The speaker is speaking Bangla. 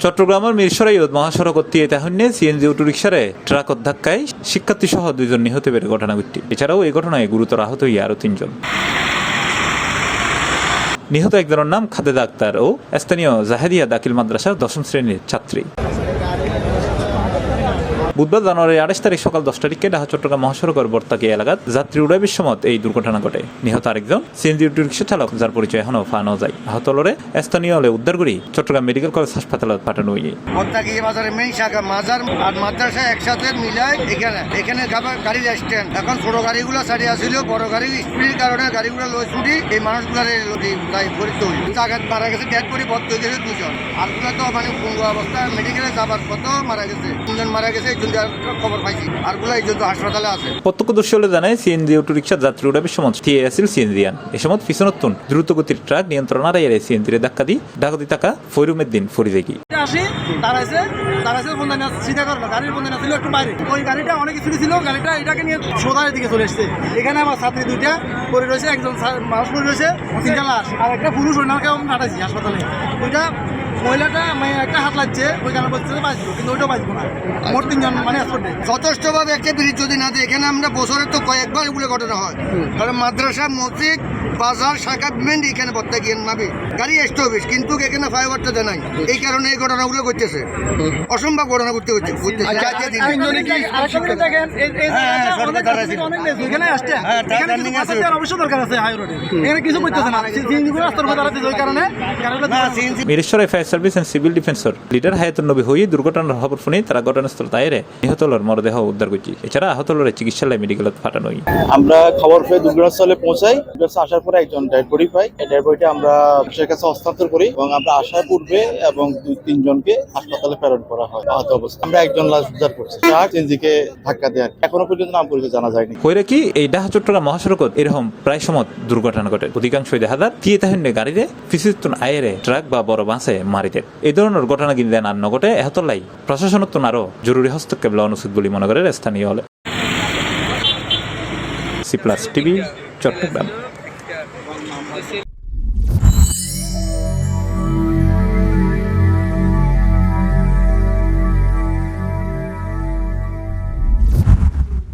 চট্টগ্রামের মিরসরাই মহাসড়ক তাহলে সিএনজি অটোরিকশারে ট্রাক ধাক্কায় শিক্ষার্থী সহ 2 জন নিহত বেড়ে ঘটনা ঘটে। এছাড়াও এই ঘটনায় গুরুতর আহত হয়ে আরো 3 জন। নিহত একজনের নাম খালেদা আক্তার ও স্থানীয় জাহেদিয়া দাখিল মাদ্রাসার 10ম শ্রেণীর ছাত্রী। বুধবার জানুয়ারি 28 তারিখ সকাল 10টার দিকে ঢাকা চট্টগ্রাম মহাসড়কের বর্তাকি এলাকাত যাত্রী উড়াইবার সময় এই দুর্ঘটনা ঘটে। নিহত আরেকজন সিএনজি অটোরিকশা চালক, যার পরিচয় এখনো পাওয়া যায়। আহত লরে স্থানীয় হলে উদ্ধার করে চট্টগ্রাম মেডিকেল কলেজ হাসপাতালে পাঠানো হয়ে। বর্তাকি বাজারের মেইন শাখা মাজার আর মাদ্রাসা একসাথে মিলায় এখানে গাড়ির স্ট্যান্ড। এখন ছোট গাড়িগুলো ছাড়িয়ে আসছিল, বড় গাড়ি স্পিডের কারণে গাড়িগুলো লই ছুটি এই মানুষগুলোর পরিচিত হইল। জায়গায় মারা গেছে, ডেড করে ভর্তি হয়ে গেছে 2 জন। আরগুলো তো মানে পঙ্গু অবস্থা, মেডিকেলে যাবার পথ মারা গেছে। 3 জন মারা গেছে, খবর পাইছি। আরগুলো এই জন্য হাসপাতালে আছে। প্রত্যক্ষদর্শী হলে জানায় সিএনজি অটোরিকশার যাত্রী উড়াইবার সময় আসছিল সিএনজিয়ান। এ সময় পিছনতুন দ্রুতগতির ট্রাক নিয়ন্ত্রণ হারাইয়া সিএনজির ধাক্কা দিয়ে ঢাকাতে থাকা ফরিমের দিন ফরি যায়। চিন্তা করলো গাড়ির বন্ধ ছিল একটু বাইরে, ওই গাড়িটা অনেক কিছু ছিল, গাড়িটা এটাকে নিয়ে সোজার দিকে চলে এসছে। এখানে আমার ছাত্রী 2টা পড়ে রয়েছে, একজন মানুষ পড়ে রয়েছে, 3টা লাশ আর একটা পুরুষ ওনাকে নাটাইছি হাসপাতালে। ওইটা মহিলাটা একটা হাত লাগছে, ওই গাড়ি বলছে বাঁচবো, কিন্তু ওইটাও বাঁচবো না। মোট 3 জন মানে হাসপাতালে। যথেষ্টভাবে একটা ব্রিজ যদি না দেয়, এখানে আমরা বছরে তো কয়েকবার এগুলো ঘটনা হয়। কারণ মাদ্রাসা, মসজিদ, বাজার, শাখা মেন এখানে বর্তাকি নামে গাড়ি স্টপেজ, কিন্তু এখানে ফ্লাইওভারটা দেয় নাই। এই কারণে এই ঘটনাগুলো ঘটতেছে, অসম্ভব ঘটনা ঘটতে হচ্ছে। Mireshwar fire service and civil ডিফেন্সর লিডার হায়াতুন নবী হয়ে দুর্ঘটনার খবর শুনে তারা ঘটনাস্থল দায়েরে নিহতলর মরদেহ উদ্ধার করছে। এছাড়া আহতলরে চিকিৎসালয়ে মেডিকেলত পাঠানো। আমরা খবর পেয়ে দুর্ঘটনাস্থলে পৌঁছাই। আসার পরে একজন ডেড বডি পাই। এই ডেড বডিটা আমরা পুলিশের কাছে হস্তান্তর করি এবং আমরা আসার পূর্বে এবং 2-3 জনকে হাসপাতালে প্রেরণ করা হয় আহত অবস্থায়। আমরা একজন লাশ উদ্ধার করছি। সিএনজিকে ধাক্কা দেয়, এখনো পর্যন্ত নাম পরিচয় জানা যায়নি। হইরে কি এই ঢাকা চট্টগ্রাম মহাসড়কত এরকম প্রায় সময় দুর্ঘটনা ঘটে। অধিকাংশই দেখা যায় তাহলে গাড়িতে ফিসিতুন আয়েরে ট্রাক বা বড় বাসে মারিতে। এই ধরনের ঘটনা কিন্তু আর নঘটে। এহতলাই প্রশাসনত্ব আরো জরুরি হস্তক্ষেপ লওয়া উচিত বলে মনে করে স্থানীয় হলে। C+ TV, Chittagong.